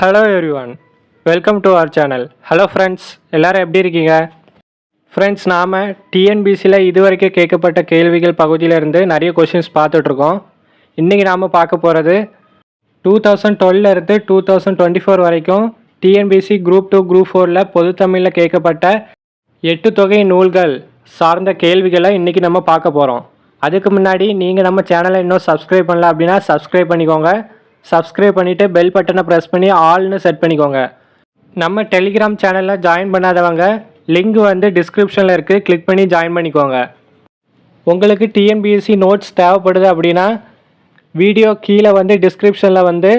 Hello everyone, welcome to our channel. Hello friends, எல்லோரும் எப்படி இருக்கீங்க? ஃப்ரெண்ட்ஸ், நாம் டிஎன்பிசியில் இதுவரைக்கும் கேட்கப்பட்ட கேள்விகள் பகுதியிலேருந்து நிறைய கொஷின்ஸ் பார்த்துட்ருக்கோம். இன்றைக்கி நாம் பார்க்க போகிறது 2012 2024 வரைக்கும் டிஎன்பிசி குரூப் 2 குரூப் 4 பொது தமிழில் கேட்கப்பட்ட 8 தொகை நூல்கள் சார்ந்த கேள்விகளை இன்றைக்கி நம்ம பார்க்க போகிறோம். அதுக்கு முன்னாடி நீங்கள் நம்ம சேனலை இன்னும் சப்ஸ்கிரைப் பண்ணல அப்படின்னா சப்ஸ்கிரைப் பண்ணிக்கோங்க. சப்ஸ்கிரைப் பண்ணிவிட்டு பெல் பட்டனை ப்ரெஸ் பண்ணி ஆல்னு செட் பண்ணிக்கோங்க. நம்ம டெலிகிராம் சேனலில் ஜாயின் பண்ணாதவங்க லிங்க் டிஸ்கிரிப்ஷனில் இருக்குது, கிளிக் பண்ணி ஜாயின் பண்ணிக்கோங்க. உங்களுக்கு டிஎன்பிஎஸ்சி நோட்ஸ் தேவைப்படுது அப்படின்னா வீடியோ கீழே டிஸ்கிரிப்ஷனில்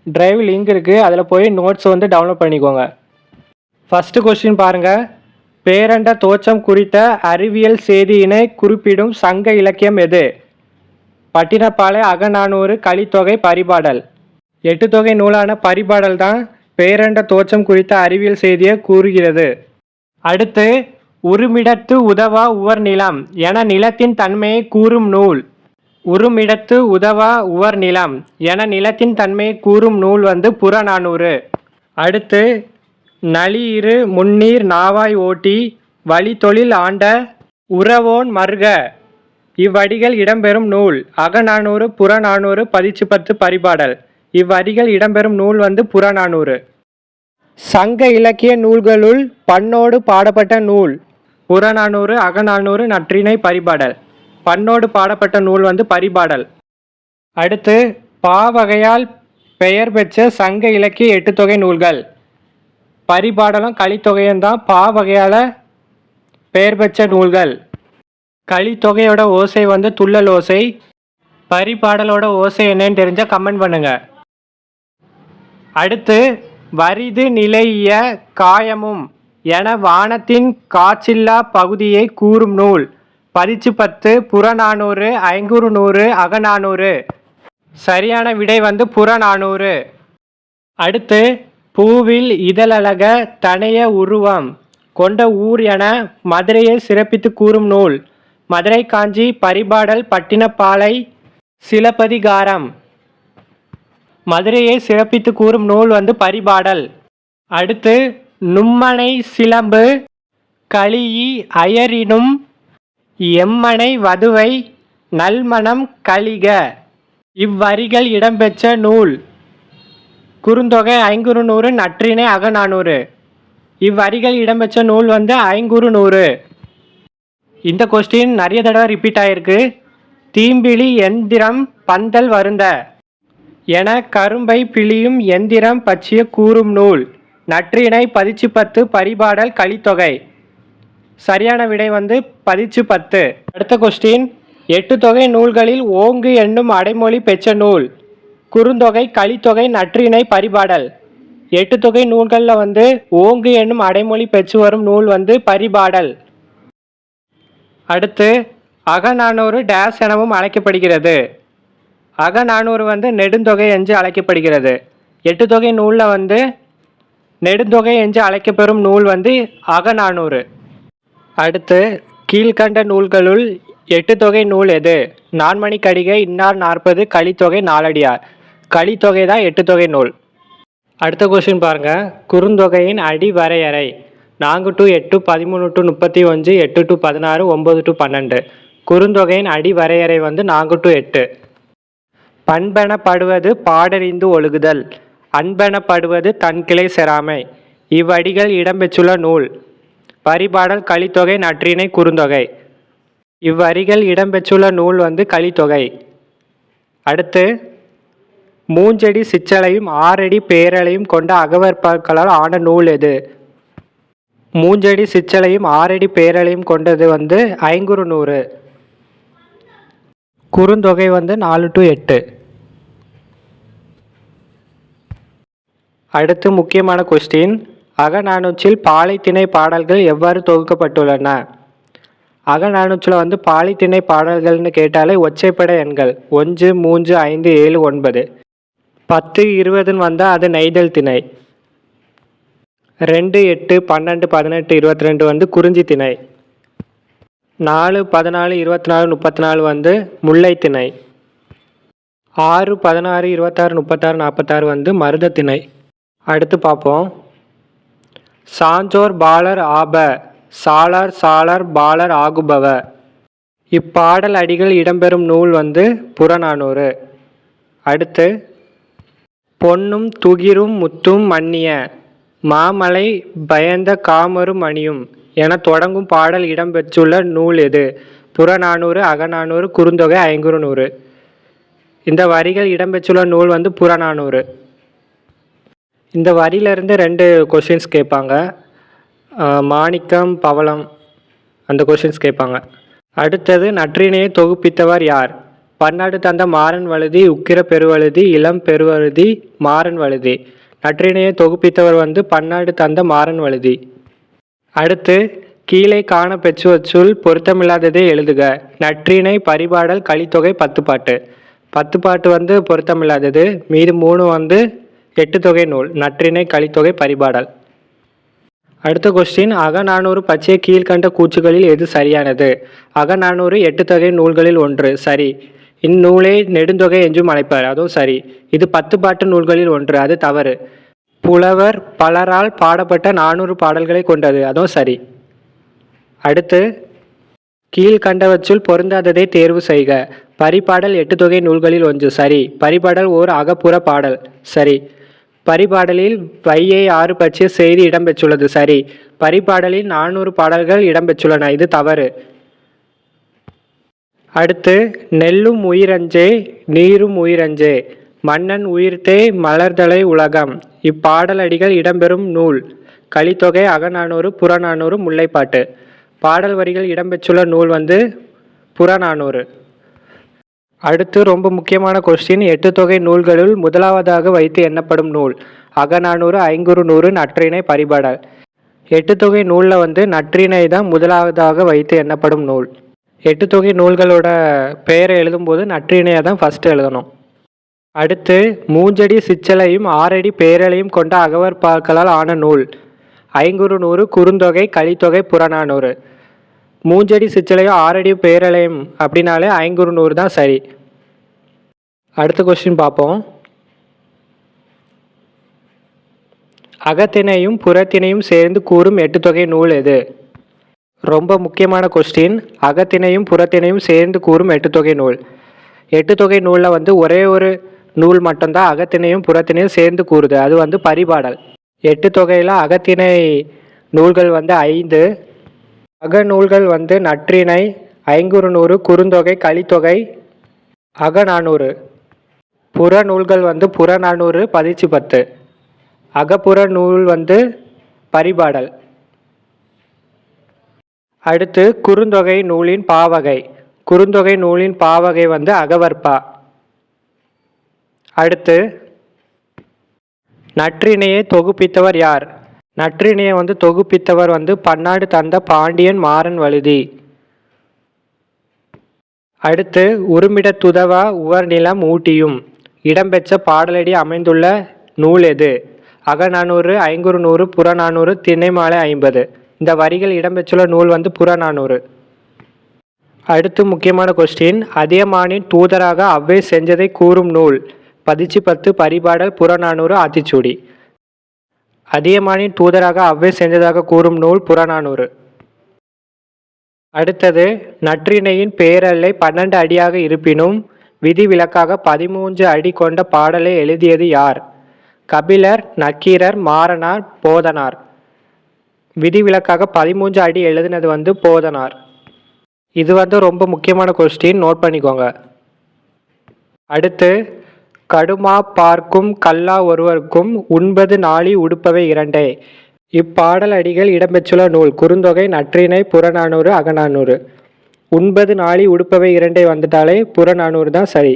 ட்ரைவ் லிங்க் இருக்குது, அதில் போய் நோட்ஸ் டவுன்லோட் பண்ணிக்கோங்க. ஃபஸ்ட்டு கொஸ்டின் பாருங்கள். பேரண்ட தோற்றம் குறித்த அறிவியல் செய்தியினை குறிப்பிடும் சங்க இலக்கியம் எது? பட்டினப்பாலை, அகநானூறு, கலித்தொகை, பரிபாடல். 8 தொகை நூலான பரிபாடல் தான் பேரண்ட தோற்றம் குறித்த அறிவியல் செய்தியை கூறுகிறது. அடுத்து, உருமிடத்து உதவா உவர் நிலம் என நிலத்தின் தன்மையை கூறும் நூல். உருமிடத்து உதவா உவர் நிலம் என நிலத்தின் தன்மையை கூறும் நூல் புறநானூறு. அடுத்து, நளியிரு முன்னீர் நாவாய் ஓட்டி வழி தொழில் ஆண்ட உறவோன் மருக இவ்வடிகள் இடம்பெறும் நூல். அகநானூறு, புறநானூறு, 10 பரிபாடல். இவ்வடிகள் இடம்பெறும் நூல் புறநானூறு. சங்க இலக்கிய நூல்களுள் பண்ணோடு பாடப்பட்ட நூல். புறநானூறு, அகநானூறு, நற்றிணை, பரிபாடல். பண்ணோடு பாடப்பட்ட நூல் பரிபாடல். அடுத்து, பாவகையால் பெயர் பெற்ற சங்க இலக்கிய 8 தொகை நூல்கள். பரிபாடலும் கலித்தொகையும் தான் பாவகையால் பெயர் பெற்ற நூல்கள். கலித்தொகையோட ஓசை துள்ளல் ஓசை. பரிபாடலோட ஓசை என்னன்னு தெரிஞ்சால் கமெண்ட் பண்ணுங்க. அடுத்து, வரிது நிலைய காயமும் என வானத்தின் காற்றில்லா பகுதியை கூறும் நூல். 10 புறநானூறு, ஐங்குறுநூறு, அகநானூறு. சரியான விடை புறநானூறு. அடுத்து, பூவில் இதழழக தனைய உருவம் கொண்ட ஊர் என மதுரையை சிறப்பித்து கூறும் நூல். மதுரை காஞ்சி, பரிபாடல், பட்டினப்பாலை, சிலப்பதிகாரம். மதுரையை சிறப்பித்து கூறும் நூல் பரிபாடல். அடுத்து, நும்மனை சிலம்பு களியி அயரினும் எம்மனை வதுவை நல்மணம் கலிக இவ்வரிகள் இடம்பெற்ற நூல். குறுந்தொகை, ஐங்குறுநூறு, நற்றிணை, அகநானூறு. இவ்வரிகள் இடம்பெற்ற நூல் ஐங்குறுநூறு. இந்த கொஸ்டின் நிறைய தடவை ரிப்பீட் ஆகிருக்கு. தீம்பிழி எந்திரம் பந்தல் வருந்த என கரும்பை பிழியும் எந்திரம் பற்றிய கூறும் நூல். நற்றிணை, 10 பரிபாடல், கலித்தொகை. சரியான விடை 10. அடுத்த கொஸ்டின், 8 தொகை நூல்களில் ஓங்கு என்னும் அடைமொழி பெற்ற நூல். குறுந்தொகை, கலித்தொகை, நற்றிணை, பரிபாடல். 8 தொகை நூல்களில் ஓங்கு என்னும் அடைமொழி பெற்று வரும் நூல் பரிபாடல். அடுத்து, அகநானூறு டேஸ் எனவும் அழைக்கப்படுகிறது. அகநானூறு நெடுந்தொகை என்று அழைக்கப்படுகிறது. 8 தொகை நூலில் நெடுந்தொகை என்று அழைக்கப்பெறும் நூல் அகநானூறு. அடுத்து, கீழ்கண்ட நூல்களுள் 8 தொகை நூல் எது? நான்மணி கடிகை, இன்னார் 40, கலித்தொகை, நாலடியார். கலித்தொகை தான் 8 தொகை நூல். அடுத்த கொஸ்டின் பாருங்கள். குறுந்தொகையின் அடி வரையறை. 4 to 8, 13 to 31, 8 to 16, 9 to 12. குறுந்தொகையின் அடி வரையறை 4 to 8. பண்பெனப்படுவது பாடறிந்து ஒழுகுதல். அன்பெனப்படுவது தன்கிளை செராமை. இவ்வடிகள் இடம்பெற்றுள்ள நூல். பரிபாடல், கலித்தொகை, நற்றிணை, குறுந்தொகை. இவ்வரிகள் இடம்பெற்றுள்ள நூல் கலித்தொகை. அடுத்து, மூஞ்சடி சிற்றலையும் 6 அடி பேரலையும் கொண்ட அகவற்பற்களால் ஆன நூல் எது? மூஞ்சடி சிற்றலையும் 6 அடி பேரலையும் கொண்டது ஐங்குறுநூறு. குறுந்தொகை 4 to 8. அடுத்து, முக்கியமான கொஸ்டின். அகநானூற்றில் பாலைத்திணை பாடல்கள் எவ்வாறு தொகுக்கப்பட்டுள்ளன? அகநானூற்றில் பாலைத்திணை பாடல்கள்னு கேட்டாலே ஒற்றைப்படை எண்கள் 1, 3, 5, 7, 9. 10, 20 அது நெய்தல் திணை. 2, 8, 12, 18, 22 குறிஞ்சி திணை. 4, 14, 24, 34 முல்லை திணை. 6, 16, 26, 36, 46 மருத திணை. அடுத்து பார்ப்போம். சான்றோர் பாலர் ஆப சாளார் சாளார் பாலர் ஆகுபவ. இப்பாடல் அடிகள் இடம்பெறும் நூல் வந்து புறநானூறு. அடுத்து பொன்னும் துகிரும் முத்தும் மன்னிய மாமலை பயந்த காமரும் அணியும் என தொடங்கும் பாடல் இடம்பெற்றுள்ள நூல் எது? புறநானூறு, அகநானூறு, குறுந்தொகை, ஐங்குறுநூறு. இந்த வரிகள் இடம்பெற்றுள்ள நூல் வந்து புறநானூறு. இந்த வரியிலிருந்து 2 கொஷின்ஸ் கேட்பாங்க. மாணிக்கம், பவளம் அந்த கொஷின்ஸ் கேட்பாங்க. அடுத்தது நற்றிணையை தொகுப்பித்தவர் யார்? பன்னாடு தந்த மாறன் வழுதி, உக்கிர பெருவழுதி, இளம் பெருவழுதி, மாறன் வழுதி. நற்றிணையை தொகுப்பித்தவர் வந்து பன்னாடு தந்த மாறன் வழுதி. அடுத்து கீழே காண பெற்றுவச்சுள் பொருத்தமில்லாததை எழுதுக. நற்றிணை, பரிபாடல், கலித்தொகை, 10 பாட்டு. 10 பாட்டு வந்து பொருத்தமில்லாதது. மீது 3 வந்து 8 தொகை நூல். நற்றிணை, கலித்தொகை, பரிபாடல். அடுத்த கொஸ்டின், அகநானூறு பற்றிய கீழ்கண்ட கூற்றுகளில் எது சரியானது? அகநானூறு 8 தொகை நூல்களில் ஒன்று. சரி. இந்நூலை நெடுந்தொகை என்றும் அழைப்பர். அதுவும் சரி. இது 10 பாட்டு நூல்களில் ஒன்று. அது தவறு. புலவர் பலரால் பாடப்பட்ட 400 பாடல்களை கொண்டது. அதுவும் சரி. அடுத்து கீழ்கண்டவற்றுள் பொருந்தாததை தேர்வு செய்க. பரிபாடல் 8 தொகை நூல்களில் ஒன்று. சரி. பரிபாடல் ஓர் அகப்புற பாடல். சரி. பரிபாடலில் வையை ஆறு பற்றிய செய்தி இடம்பெற்றுள்ளது. சரி. பரிபாடலில் 400 பாடல்கள் இடம்பெற்றுள்ளன. இது தவறு. அடுத்து நெல்லும் உயிரஞ்சே நீரும் உயிரஞ்சே மன்னன் உயிர்த்தே மலர்தலை உலகம். இப்பாடல் அடிகள் இடம்பெறும் நூல் கலித்தொகை, அகநானூறு, புறநானூறு, முல்லைப்பாட்டு. பாடல் வரிகள் இடம்பெற்றுள்ள நூல் வந்து புறநானூறு. அடுத்து ரொம்ப முக்கியமான கொஸ்டின், 8 தொகை நூல்களுள் முதலாவதாக வைத்து எண்ணப்படும் நூல் அகநானூறு, ஐங்குறுநூறு, நற்றிணை, பரிபாடல். 8 தொகை நூலில் வந்து நற்றிணை தான் முதலாவதாக வைத்து எண்ணப்படும் நூல். 8 தொகை நூல்களோட பெயரை எழுதும்போது நற்றிணையை தான் ஃபஸ்ட்டு எழுதணும். அடுத்து மூஞ்சடி சிற்றலையும் 6 அடி பேரலையும் கொண்ட அகவற்பாக்களால் ஆன நூல் ஐங்குறுநூறு, குறுந்தொகை, கலித்தொகை, புறநானூறு. மூஞ்சடி சிற்றலையும் 6 அடி பேரலையும் அப்படின்னாலே ஐங்குறுநூறு தான் சரி. அடுத்த கொஸ்டின் பார்ப்போம். அகத்தினையும் புறத்தினையும் சேர்ந்து கூறும் 8 தொகை நூல் எது? ரொம்ப முக்கியமான கொஸ்டின். அகத்தினையும் புறத்தினையும் சேர்ந்து கூறும் 8 தொகை நூல். 8 தொகை நூலில் வந்து ஒரே ஒரு நூல் மட்டும்தான் அகத்தினையும் புறத்தினையும் சேர்ந்து கூறுது. அது வந்து பரிபாடல். 8 தொகையில் அகத்திணை நூல்கள் வந்து 5. அகநூல்கள் வந்து நற்றிணை, ஐங்குறுநூறு, குறுந்தொகை, கலித்தொகை, அகநானூறு. புற நூல்கள் வந்து புறநானூறு, பதிற்று 10. அகப்புற நூல் வந்து பரிபாடல். அடுத்து குறுந்தொகை நூலின் பாவகை. குறுந்தொகை நூலின் பாவகை வந்து அகவற்பா. அடுத்து நற்றிணையை தொகுப்பித்தவர் யார்? நற்றிணையை வந்து தொகுப்பித்தவர் வந்து பன்னாடு தந்த பாண்டியன் மாறன் வழுதி. அடுத்து உருமிடத்துதவா உவர்நிலம் ஊட்டியும் இடம்பெற்ற பாடலடி அமைந்துள்ள நூல் எது? அகநானூறு, ஐங்குறுநூறு, புறநானூறு, திணைமாலை 50. இந்த வரிகள் இடம்பெற்றுள்ள நூல் வந்து புறநானூறு. அடுத்து முக்கியமான கொஸ்டின், அதியமானின் தூதராக அவ்வை செஞ்சதை கூறும் நூல் பதிற்று 10, பரிபாடல், புறநானூறு, ஆத்திச்சூடி. அதியமானின் தூதராக அவ்வை செஞ்சதாக கூறும் நூல் புறநானூறு. அடுத்தது நற்றிணையின் பேரல்லை 12 அடியாக இருப்பினும் விதிவிலக்காக 13 அடி கொண்ட பாடலை எழுதியது யார்? கபிலர், நக்கீரர், மாறனார், போதனார். விதிவிலக்காக 13 அடி எழுதினது வந்து போதனார். இது வந்து ரொம்ப முக்கியமான கொஸ்டின், நோட் பண்ணிக்கோங்க. அடுத்து கடுமா பார்க்கும் கல்லா ஒருவருக்கும் உண்பது நாளி உடுப்பவை இரண்டே. இப்பாடல் அடிகள் இடம்பெற்றுள்ள நூல் குறுந்தொகை, நற்றிணை, புறநானூறு, அகநானூறு. உண்பது நாளி உடுப்பவை இரண்டே வந்துட்டாலே புறநானூறு தான் சரி.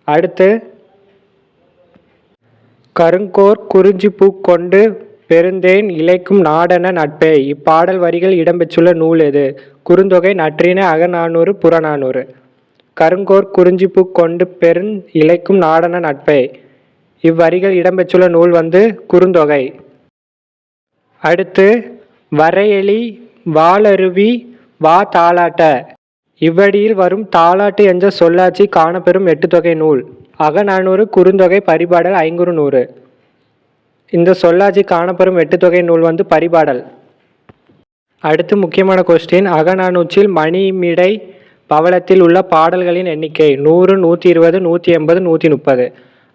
அடுத்து கருங்கோர் குறிஞ்சி பூ கொண்டு பெருந்தேன் இழைக்கும் நாடன நட்பே. இப்பாடல் வரிகள் இடம்பெற்றுள்ள நூல் எது? குறுந்தொகை, நற்றிணை, அகநானூறு, புறநானூறு. கருங்கோர் குறிஞ்சிப்பூ கொண்டு பெருந் இழைக்கும் நாடன நட்பே. இவ்வரிகள் இடம்பெற்றுள்ள நூல் வந்து குறுந்தொகை. அடுத்து வரையெளி வாளருவி வா தாலாட்ட. இவ்வடியில் வரும் தாலாட்டு என்ற சொல்லாட்சி காணப்பெறும் 8 தொகை நூல் அகநானூறு, குறுந்தொகை, பரிபாடல், ஐங்குறுநூறு. இந்த சொல்லாட்சி காணப்பெறும் எட்டுத்தொகை நூல் வந்து பரிபாடல். அடுத்து முக்கியமான கொஸ்டின், அகநானூற்றில் மணிமிடை பவளத்தில் உள்ள பாடல்களின் எண்ணிக்கை 100, 120, 180, 130.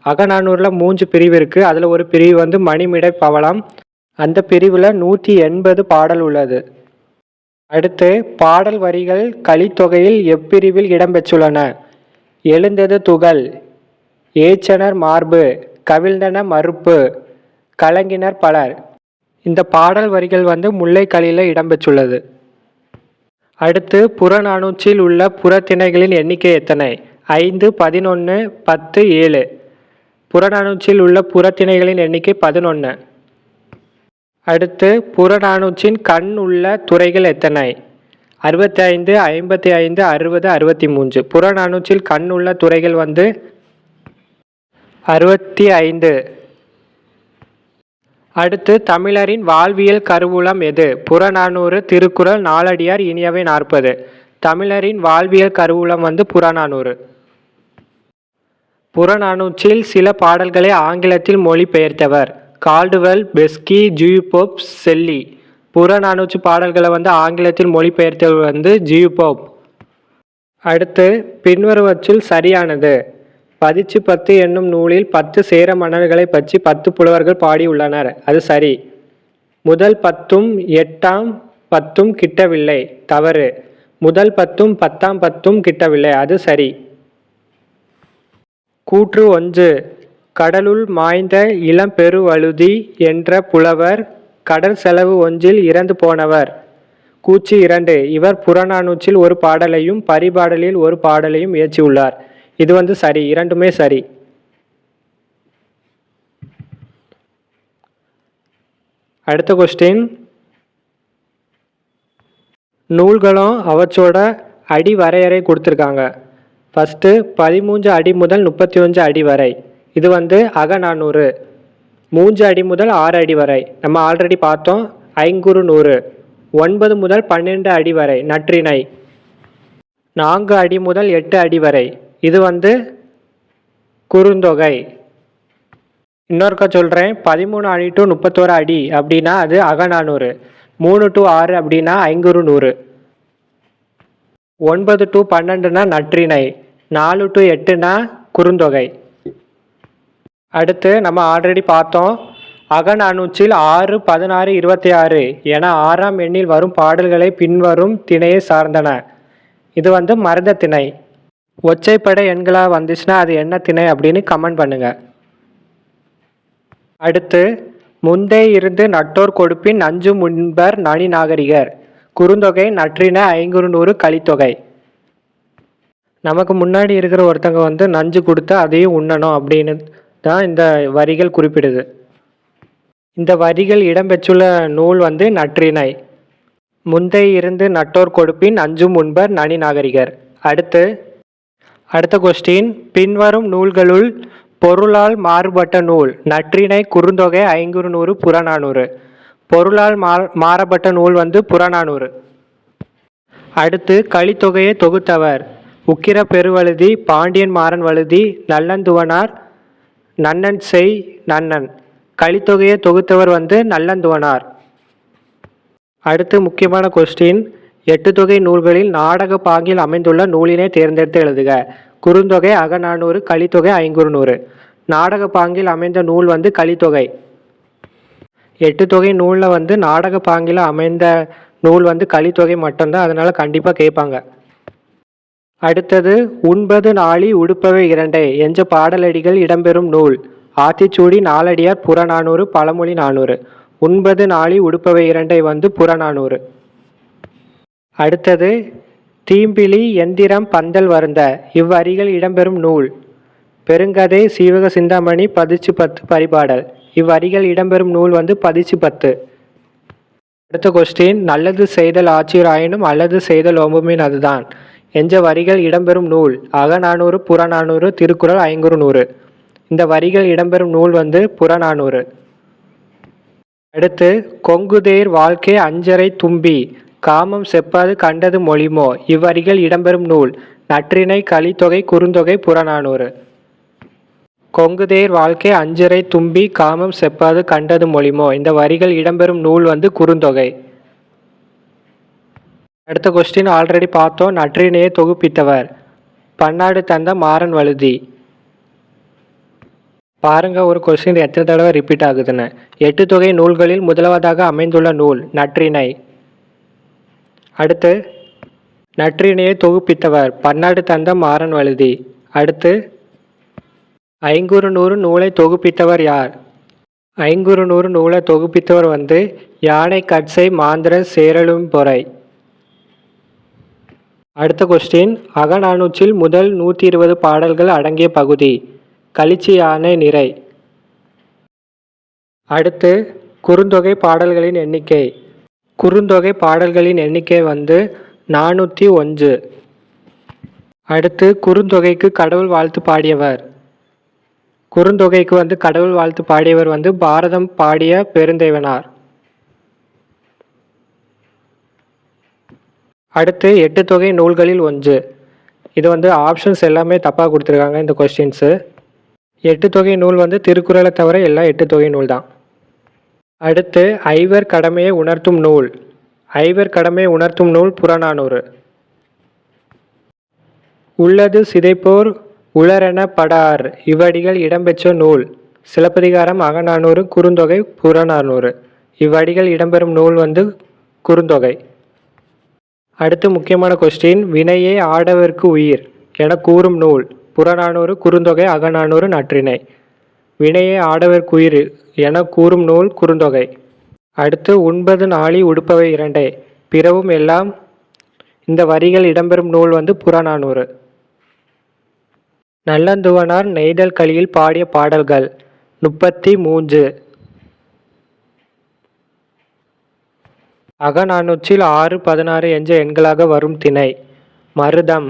அகநானூறில் 3 பிரிவு இருக்குது. அதில் ஒரு பிரிவு வந்து மணிமிடை பவளம். அந்த பிரிவில் 180 பாடல் உள்ளது. அடுத்து பாடல் வரிகள் கலித்தொகையில் எப்பிரிவில் இடம்பெற்றுள்ளன? எழுந்தது துகள், ஏச்சனர் மார்பு, கவிழ்ந்தன மறுப்பு, கலங்கினர் பலர். இந்த பாடல் வரிகள் வந்து முல்லைக்கலியில் இடம்பெற்றுள்ளது. அடுத்து புறநானூற்றில் உள்ள புறத்திணைகளின் எண்ணிக்கை எத்தனை? 5, 11, 10, 7. புறநானூற்றில் உள்ள புறத்திணைகளின் எண்ணிக்கை 11. அடுத்து புறநானூற்றின் கண் உள்ள துறைகள் எத்தனை? 65, 55, 60, 63. புறநானூற்றில் கண் உள்ள துறைகள் வந்து 65. அடுத்து தமிழரின் வாழ்வியல் கருவூலம் எது? புறநானூறு, திருக்குறள், நாலடியார், இனியவை 40. தமிழரின் வாழ்வியல் கருவூலம் வந்து புறநானூறு. புறநானூற்றில் சில பாடல்களை ஆங்கிலத்தில் மொழிபெயர்த்தவர்? Caldwell, Beschi, ஜியூபோப், Selli. புறநானூற்று பாடல்களை வந்து ஆங்கிலத்தில் மொழிபெயர்த்தவர் வந்து ஜியூபோப். அடுத்து பின்வருவற்றுள் சரியானது. பதிச்சு 10 என்னும் நூலில் 10 சேர மன்னர்களை பற்றி 10 புலவர்கள் பாடியுள்ளனர். அது சரி. முதல் 10ம் 8ஆம் 10ம் கிட்டவில்லை. தவறு. முதல் 10ம் 10ஆம் 10ம் கிட்டவில்லை. அது சரி. கூற்று 1. கடலுள் மாய்ந்த இளம்பெருவழுதி என்ற புலவர் கடல் செலவு ஒன்றில் இறந்து போனவர். கூற்று 2. இவர் புறநானூற்றில் ஒரு பாடலையும் பரிபாடலில் ஒரு பாடலையும் இயற்றியுள்ளார். இது வந்து சரி. இரண்டுமே சரி. அடுத்த கொஸ்டின், நூல்களும் அவற்றோட அடி வரையறை கொடுத்துருக்காங்க. ஃபஸ்ட்டு 13 அடி முதல் 31 அடி வரை. இது வந்து அகநானூறு. 3 அடி முதல் 6 அடி வரை நம்ம ஆல்ரெடி பார்த்தோம், ஐங்குறுநூறு. 9 முதல் 12 அடி வரை நற்றிணை. 4 அடி முதல் 8 அடி வரை இது வந்து குறுந்தொகை. இன்னொருக்கா சொல்கிறேன், 13 அடி டு 31 அடி அப்படின்னா அது அகநானூறு. 3 டு 6 அப்படின்னா ஐங்குறுநூறு. 9 டு 12னா நற்றிணை. 4 டு 8னா குறுந்தொகை. அடுத்து நம்ம ஆல்ரெடி பார்த்தோம், அகநானூற்றில் 6, 16, 26 என 6ஆம் எண்ணில் வரும் பாடல்களை பின்வரும் திணையை சார்ந்தன. இது வந்து மருத திணை. ஒற்றைப்படை எண்களாக வந்துச்சுன்னா அது என்ன திணை அப்படின்னு கமெண்ட் பண்ணுங்க. அடுத்து முந்தே இருந்து நட்டோர் கொடுப்பின் நஞ்சு முன்பர் நனி நாகரிகர். குறுந்தொகை, நற்றிணை, ஐங்குறுநூறு, கலித்தொகை. நமக்கு முன்னாடி இருக்கிற ஒருத்தங்க வந்து நஞ்சு கொடுத்தா அதையும் உண்ணணும் அப்படின்னு தான் இந்த வரிகள் குறிப்பிடுது. இந்த வரிகள் இடம்பெற்றுள்ள நூல் வந்து நற்றிணை. முந்தை இருந்து நட்டோர் கொடுப்பின் அஞ்சும் முன்பர் நனி நாகரிகர். அடுத்த கொஸ்டின், பின்வரும் நூல்களுள் பொருளால் மாறுபட்ட நூல்? நற்றிணை, குறுந்தொகை, ஐங்குறுநூறு, புறநானூறு. பொருளால் மாறுபட்ட நூல் வந்து புறநானூறு. அடுத்து கலித்தொகையை தொகுத்தவர்? உக்கிர பெருவழுதி, பாண்டியன் மாறன் வழுதி, நல்லந்துவனார், நன்னன் செய் நன்னன். கலித்தொகையை தொகுத்தவர் வந்து நல்லந்துவனார். அடுத்து முக்கியமான கொஸ்டின், 8 தொகை நூல்களில் நாடக பாங்கில் அமைந்துள்ள நூலினை தேர்ந்தெடுத்து எழுதுக. குறுந்தொகை, அகநானூறு, கலித்தொகை, ஐங்குறுநூறு. நாடக பாங்கில் அமைந்த நூல் வந்து கலித்தொகை. 8 தொகை நூலில் வந்து நாடக பாங்கில் அமைந்த நூல் வந்து கலித்தொகை மட்டும்தான், அதனால கண்டிப்பாக கேட்பாங்க. அடுத்தது, உண்பது நாளி உடுப்பவை இரண்டை என்ற பாடலடிகள் இடம்பெறும் நூல்? ஆத்திச்சூடி, நாலடியார், புறநானூறு, பழமொழி 400. உண்பது நாளி உடுப்பவை இரண்டை வந்து புறநானூறு. அடுத்தது, தீம்பிலி எந்திரம் பந்தல் வருந்த இவ்வரிகள் இடம்பெறும் நூல்? பெருங்கதை, சீவக சிந்தாமணி, பதிச்சு 10, பரிபாடல். இவ்வரிகள் இடம்பெறும் நூல் வந்து பதிச்சு 10. அடுத்த கொஸ்டின், நல்லது செய்தல் ஆட்சியராயினும் அல்லது செய்தல் ஓம்புமின் அதுதான் என்ற வரிகள் இடம்பெறும் நூல்? அகநானூறு, புறநானூறு, திருக்குறள், ஐங்குறுநூறு. இந்த வரிகள் இடம்பெறும் நூல் வந்து புறநானூறு. அடுத்து, கொங்குதேர் வாழ்க்கை அஞ்சரை தும்பி காமம் செப்பாது கண்டது மொழிமோ இவ்வரிகள் இடம்பெறும் நூல்? நற்றிணை, கலித்தொகை, குறுந்தொகை, புறநானூறு. கொங்குதேர் வாழ்க்கை அஞ்சிறை தும்பி காமம் செப்பாது கண்டது மொழிமோ. இந்த வரிகள் இடம்பெறும் நூல் வந்து குறுந்தொகை. அடுத்த கொஸ்டின் ஆல்ரெடி பார்த்தோம். நற்றினையை தொகுப்பித்தவர் பன்னாடு தந்த மாறன் வழுதி. பாருங்க ஒரு கொஸ்டின் எத்தனை தடவை ரிப்பீட் ஆகுதுன்னு. 8 தொகை நூல்களில் முதலாவதாக அமைந்துள்ள நூல் நற்றிணை. அடுத்து நற்றினையை தொகுப்பித்தவர் பன்னாடு தந்த மாறன் வழுதி. அடுத்து ஐங்குறுநூறு நூலை தொகுப்பித்தவர் யார்? ஐங்குறுநூறு நூலை தொகுப்பித்தவர் வந்து யானை கட்சை மாந்திர சேரலும் பொறை. அடுத்த கொஸ்டின் அகநானூற்றில் முதல் 120 பாடல்கள் அடங்கிய பகுதி களிச்சி யானை நிறை. அடுத்து குறுந்தொகை பாடல்களின் எண்ணிக்கை. குறுந்தொகை பாடல்களின் எண்ணிக்கை வந்து 401. அடுத்து குறுந்தொகைக்கு கடவுள் வாழ்த்து பாடியவர். குறுந்தொகைக்கு வந்து கடவுள் வாழ்த்து பாடியவர் வந்து பாரதம் பாடிய பெருந்தேவனார். அடுத்து 8 தொகை நூல்களில் ஒன்று. இது வந்து ஆப்ஷன்ஸ் எல்லாமே தப்பாக கொடுத்துருக்காங்க இந்த கொஸ்டின்ஸு. 8 தொகை நூல் வந்து திருக்குறளை தவிர எல்லாம் 8 தொகை நூல் தான். அடுத்து ஐவர் கடமையை உணர்த்தும் நூல். ஐவர் கடமையை உணர்த்தும் நூல் புறநானூறு. உள்ளது சிதைப்போர் உளரென படார் இவ்வடிகள் இடம்பெற்ற நூல் சிலப்பதிகாரம் அகநானூறு குறுந்தொகை புறநானூறு. இவ்வடிகள் இடம்பெறும் நூல் வந்து குறுந்தொகை. அடுத்து முக்கியமான கொஸ்டின் வினையே ஆடவர்க்கு உயிர் என கூறும் நூல் புறநானூறு குறுந்தொகை அகநானூறு நற்றிணை. வினையே ஆடவர்க்கு உயிர் என கூறும் நூல் குறுந்தொகை. அடுத்து உண்பது நாளி உடுப்பவை இரண்டே பிறவும் எல்லாம். இந்த வரிகள் இடம்பெறும் நூல் வந்து புறநானூறு. நல்லந்துவனார் நெய்தல் களியில் பாடிய பாடல்கள் 33. அகநானூற்றில் 6, 16 என்ற எண்களாக வரும் திணை மருதம்.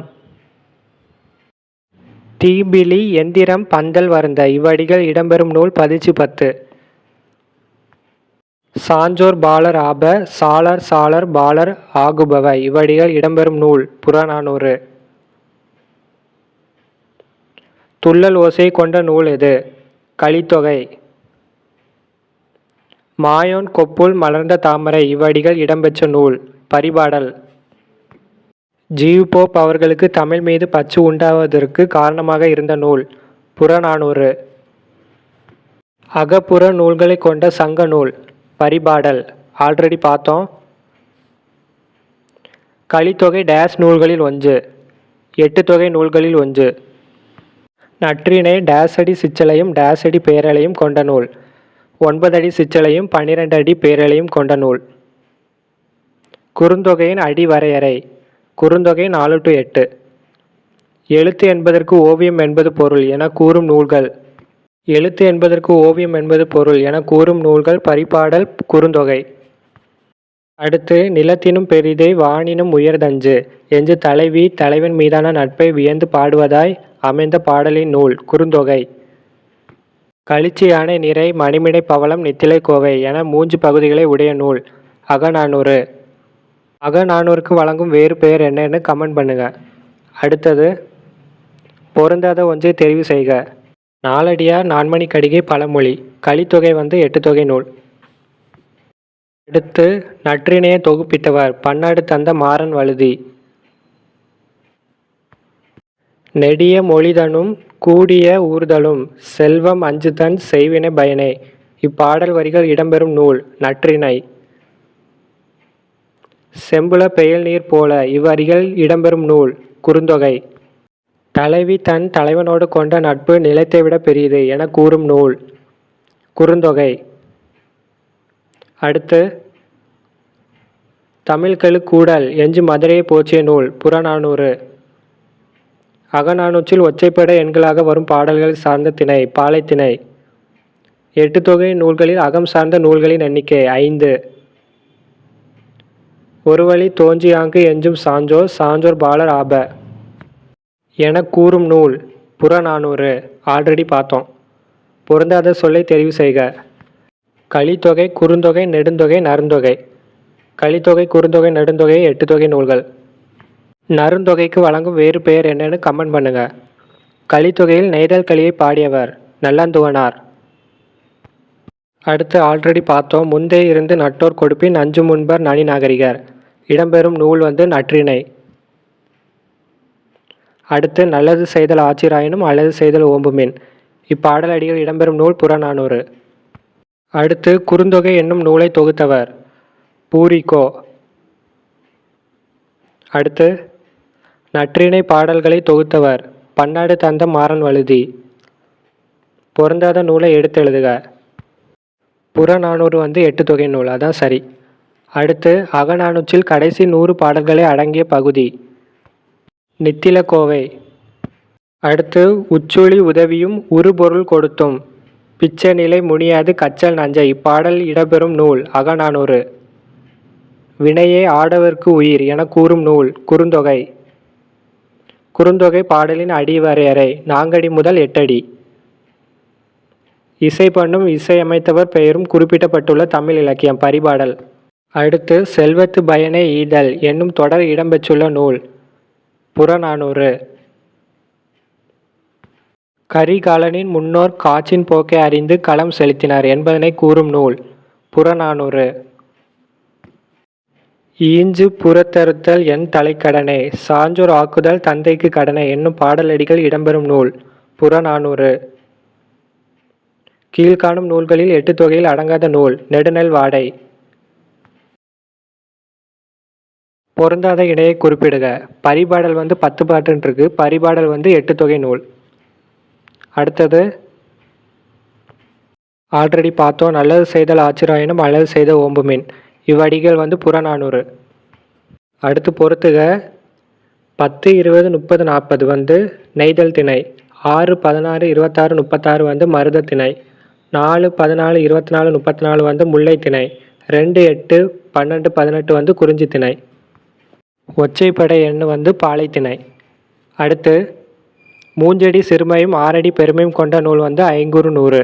தீம்பிலி எந்திரம் பந்தல் வருந்த இவ்வடிகள் இடம்பெறும் நூல் 10. சான்றோர் பாலர் ஆப சாளர் சாளர் பாலர் ஆகுபவ இவ்வடிகள் இடம்பெறும் நூல் புறநானூறு. துள்ளல் ஓசை கொண்ட நூல் எது? கலித்தொகை. மாயோன் கொப்புள் மலர்ந்த தாமரை இவ்வடிகள் இடம்பெற்ற நூல் பரிபாடல். ஜியு-போப் அவர்களுக்கு தமிழ் மீது பற்று உண்டாவதற்கு காரணமாக இருந்த நூல் புறநானூறு. அகப்புற நூல்களை கொண்ட சங்க நூல் பரிபாடல் ஆல்ரெடி பார்த்தோம். கலித்தொகை டேஸ் நூல்களில் ஒன்று. 8 தொகை நூல்களில் ஒன்று. நற்றிணை டேஸ் அடி சிற்றலையும் டேஸ் அடி பேரலையும் கொண்ட நூல் 9 அடி சிற்றலையும் 12 அடி பேரலையும் கொண்ட நூல். குறுந்தொகையின் அடி வரையறை. குறுந்தொகை 4 to 8. எழுத்து என்பதற்கு ஓவியம் என்பது பொருள் என கூறும் நூல்கள். எழுத்து என்பதற்கு ஓவியம் என்பது பொருள் என கூறும் நூல்கள் பரிபாடல் குறுந்தொகை. அடுத்து நிலத்தினும் பெரிதை வானினும் உயர்தஞ்சு என்று தலைவி தலைவன் மீதான நட்பை வியந்து பாடுவதாய் அமைந்த பாடலின் நூல் குறுந்தொகை. களிச்சி யானை நிறை மணிமிடை பவளம் நித்திலை கோவை என 3 பகுதிகளை உடைய நூல் அகநானூறு. அகநானூறுக்கு வழங்கும் வேறு பெயர் என்னன்னு கமெண்ட் பண்ணுங்க. அடுத்தது பொருந்தாத ஒன்றை தெரிவு செய்க. நாலடியார் நான்மணி கடிகை பழமொழி. கலித்தொகை வந்து 8 தொகை நூல். அடுத்து நற்றினையை தொகுப்பித்தவர் பன்னாடு தந்த மாறன் வழுதி. நெடிய மொழிதனும் கூடிய ஊர்தலும் செல்வம் அஞ்சுதன் செய்வினை பயனே இப்பாடல் வரிகள் இடம்பெறும் நூல் நற்றிணை. செம்புல பெயல் நீர் போல இவ்வரிகள் இடம்பெறும் நூல் குறுந்தொகை. தலைவி தன் தலைவனோடு கொண்ட நட்பு நிலத்தை விட பெரியது என கூறும் நூல் குறுந்தொகை. அடுத்து தமிழ்கெழு கூடல் என்று மதுரையை போற்றிய நூல் புறநானூறு. அகநானூற்றில் ஒற்றைப்படை எண்களாக வரும் பாடல்கள் சார்ந்த திணை பாலைத்திணை. 8 தொகை நூல்களில் அகம் சார்ந்த நூல்களின் எண்ணிக்கை 5. ஒரு வழி தோன்றியாங்கு எஞ்சும் சான்றோர் சான்றோர் பாலர் ஆப என கூறும் நூல் புறநானூறு. ஆல்ரெடி பார்த்தோம். பொருந்தாத சொல்லை தெரிவு செய்க. கலித்தொகை குறுந்தொகை நெடுந்தொகை நருந்தொகை. கலித்தொகை குறுந்தொகை நெடுந்தொகை 8 தொகை நூல்கள். நருந்தொகைக்கு வழங்கும் வேறு பெயர் என்னன்னு கமெண்ட் பண்ணுங்க. கலித்தொகையில் நெய்தல் களியை பாடியவர் நல்லந்துவனார். அடுத்து ஆல்ரெடி பார்த்தோம், முந்தே இருந்து நட்டோர் கொடுப்பின் அஞ்சு முன்பர் நனி நாகரிகர். இடம்பெறும் நூல் வந்து நற்றிணை. அடுத்து நல்லது செய்தல் ஆச்சிராயினும் அல்லது செய்தல் ஓம்புமின். இப்பாடல் அடிகள் இடம்பெறும் நூல் புறநானூறு. அடுத்து குறுந்தொகை என்னும் நூலை தொகுத்தவர் பூரிகோ. அடுத்து நற்றிணை பாடல்களை தொகுத்தவர் பன்னாடு தந்த மாறன் வழுதி. பொருந்தாத நூலை எடுத்து எழுதுக. புறநானூறு வந்து 8 தொகை நூல், அதான் சரி. அடுத்து அகநானூற்றில் கடைசி 100 பாடல்களை அடங்கிய பகுதி நித்திலக்கோவை. அடுத்து உச்சுழி உதவியும் உறுபொருள் கொடுத்தும் பிச்ச நிலை முனியாது கச்சல் நஞ்சை. இப்பாடல் இடம்பெறும் நூல் அகநானூறு. வினையே ஆடவர்க்கு உயிர் என கூறும் நூல் குறுந்தொகை. குறுந்தொகை பாடலின் அடி வரையறை 4 அடி முதல் 8 அடி. இசை பண்ணும் இசையமைத்தவர் பெயரும் குறிப்பிடப்பட்டுள்ள தமிழ் இலக்கியம் பரிபாடல். அடுத்து செல்வத்து பயனே ஈதல் என்னும் தொடர் இடம்பெற்றுள்ள நூல் புறநானூறு. கரிகாலனின் முன்னோர் காற்றின் போக்கை அறிந்து களம் செலுத்தினார் என்பதனை கூறும் நூல் புறநானூறு. ஈஞ்சு புறத்தறுத்தல் என் தலைக்கடனே சான்றோர் ஆக்குதல் தந்தைக்கு கடனை என்னும் பாடலடிகள் இடம்பெறும் நூல் புறநானூறு. கீழ்காணும் நூல்களில் 8 தொகையில் அடங்காத நூல் நெடுநல் வாடை. பொருந்தாத இணையை குறிப்பிடுக. பரிபாடல் வந்து 10 பாட்டுன்னு இருக்கு. பரிபாடல் வந்து 8 தொகை நூல். அடுத்தது ஆல்ரெடி பார்த்தோம், நல்லது செய்தல் ஆச்சிராயினும் அல்லது செய்த ஓம்புமின். இவ்வடிகள் வந்து புறநானூறு. அடுத்து பொறுத்துக. 10, 20, 30, 40 வந்து நெய்தல் திணை. 6, 16, 26, 36 வந்து மருத திணை. 4, 14, 24, 34 வந்து முல்லை திணை. 2, 8, 12, 18 வந்து குறிஞ்சி திணை. ஒற்றைப்படை எண்ணு வந்து பாலை திணை. அடுத்து மூஞ்சடி சிறுமையும் 6 அடி பெருமையும் கொண்ட நூல் வந்து ஐங்குறு நூறு.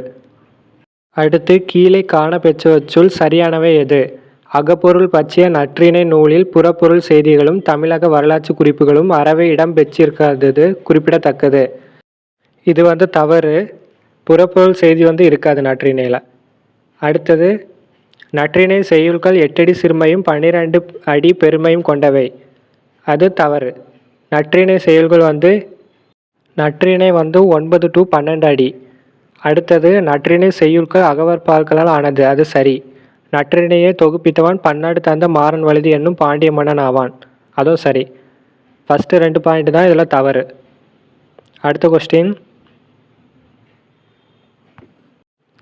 அடுத்து கீழே காண பெற்றவற்றுள் சரியானவை எது? அகப்பொருள் பற்றிய நற்றிணை நூலில் புறப்பொருள் செய்திகளும் தமிழக வரலாற்று குறிப்புகளும் அறவே இடம் பெற்றிருக்காதது குறிப்பிடத்தக்கது. இது வந்து தவறு. புறப்பொருள் செய்தி வந்து இருக்காது நற்றிணையில். அடுத்தது நற்றிணை செய்யுள்கள் 8 அடி சிறுமையும் 12 அடி பெருமையும் கொண்டவை. அது தவறு. நற்றிணை செய்யுள்கள் வந்து நற்றிணை வந்து 9 to 12 அடி. அடுத்தது நற்றிணை செய்யுள்கள் அகவற்பால்களால் ஆனது. அது சரி. நற்றிணையை தொகுப்பித்தவன் பன்னாடு தந்த மாறன் வழுதி என்னும் பாண்டிய மன்னன் ஆவான். அதுவும் சரி. ஃபஸ்ட்டு 2 பாயிண்ட் தான் இதில் தவறு. அடுத்த கொஸ்டின்,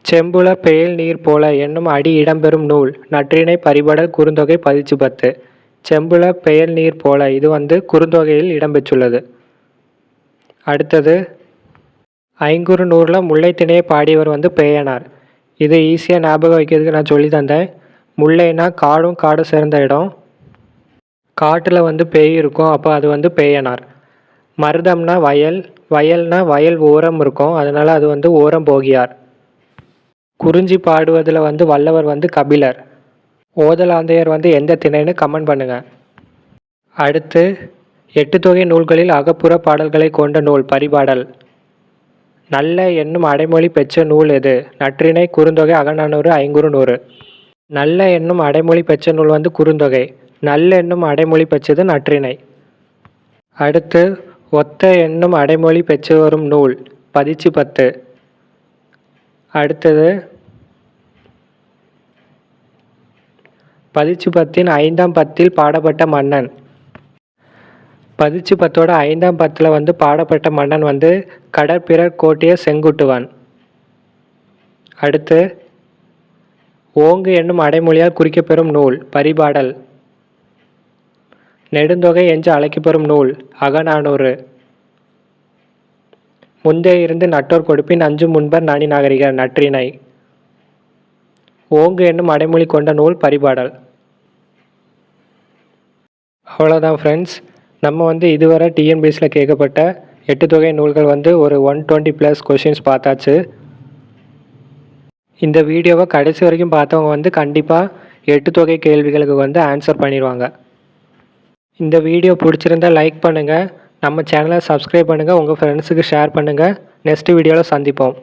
செம்புல பெயல் நீர் போல என்னும் அடி இடம்பெறும் நூல் நற்றிணை பரிபாடல் குறுந்தொகை 10. செம்புல பெயல் நீர் போல இது வந்து குறுந்தொகையில் இடம்பெற்றுள்ளது. அடுத்தது ஐங்குறு நூறில் முல்லை திணையை பாடியவர் வந்து பேயனார். இது ஈஸியாக ஞாபகம் வைக்கிறதுக்கு நான் சொல்லி தந்தேன். முல்லைனா காடும் காடு சேர்ந்த இடம். காட்டில் வந்து பேய் இருக்கும், அப்போ அது வந்து பேயனார். மருதம்னா வயல், வயல்னா வயல் ஓரம் இருக்கும், அதனால் அது வந்து ஓரம் போகியார். குறிஞ்சி பாடுவதில் வந்து வல்லவர் வந்து கபிலர். ஓதலாந்தையர் வந்து எந்த திணைன்னு கமெண்ட் பண்ணுங்கள். அடுத்து 8 தொகை நூல்களில் அகப்புற பாடல்களை கொண்ட நூல் பரிபாடல். நல்ல என்னும் அடைமொழி பெற்ற நூல் எது? நற்றிணை, குறுந்தொகை, அகநானூறு, ஐங்குறு நூறு. நல்ல என்னும் அடைமொழி பெற்ற நூல் வந்து குறுந்தொகை. நல்ல என்னும் அடைமொழி பெற்றது நற்றிணை. அடுத்து ஒத்த என்னும் அடைமொழி பெற்று வரும் நூல் 10. அடுத்தது 10 5ஆம் பத்தில் பாடப்பட்ட மன்னன். 10 5ஆம் பத்தில் வந்து பாடப்பட்ட மன்னன் வந்து கடற்பிறர் கோட்டிய செங்குட்டுவன். அடுத்து ஓங்கு என்னும் அடைமொழியால் குறிக்கப்பெறும் நூல் பரிபாடல். நெடுந்தொகை என்று அழைக்கப்பெறும் நூல் அகநானூறு. முந்தே இருந்து நட்டோர் கொடுப்பின் அஞ்சு முன்பர் நனி நாகரிகர் நற்றிணை. ஓங்கு என்னும் அடைமொழி கொண்ட நூல் பரிபாடல். அவ்வளோதான் ஃப்ரெண்ட்ஸ். நம்ம வந்து இதுவரை டிஎன்பிஎஸ்சியில் கேட்கப்பட்ட 8 தொகை நூல்கள் வந்து ஒரு 120+ கொஷின்ஸ் பார்த்தாச்சு. இந்த வீடியோவை கடைசி வரைக்கும் பார்த்தவங்க வந்து கண்டிப்பாக 8 தொகை கேள்விகளுக்கு வந்து ஆன்சர் பண்ணிடுவாங்க. இந்த வீடியோ பிடிச்சிருந்தால் லைக் பண்ணுங்கள், நம்ம சேனலை சப்ஸ்கிரைப் பண்ணுங்கள், உங்கள் ஃப்ரெண்ட்ஸுக்கு ஷேர் பண்ணுங்கள். நெக்ஸ்ட் வீடியோவில் சந்திப்போம்.